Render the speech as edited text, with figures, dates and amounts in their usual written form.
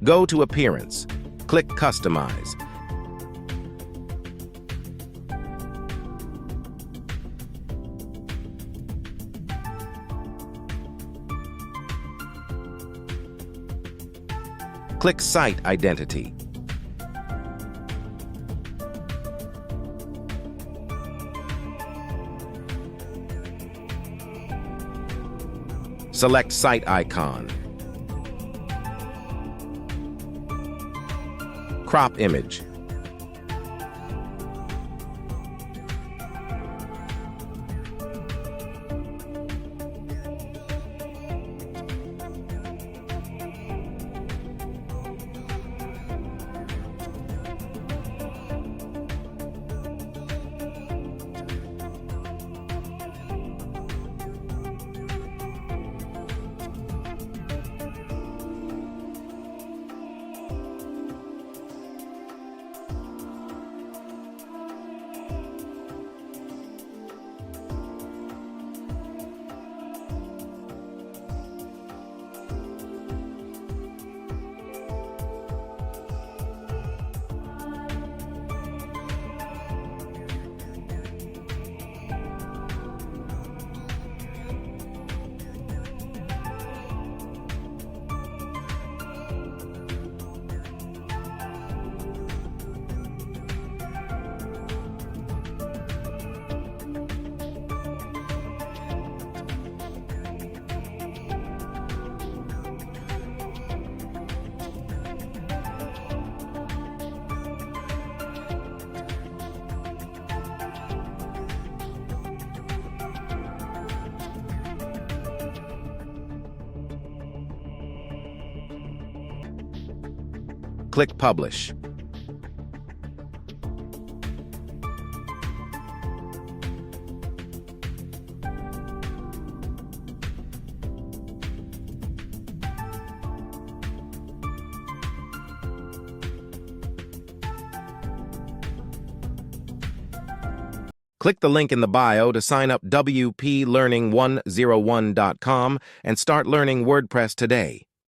Go to Appearance. Click Customize. Click Site Identity. Select Site Icon. Crop image. Click Publish. Click the link in the bio to sign up wplearning101.com and start learning WordPress today.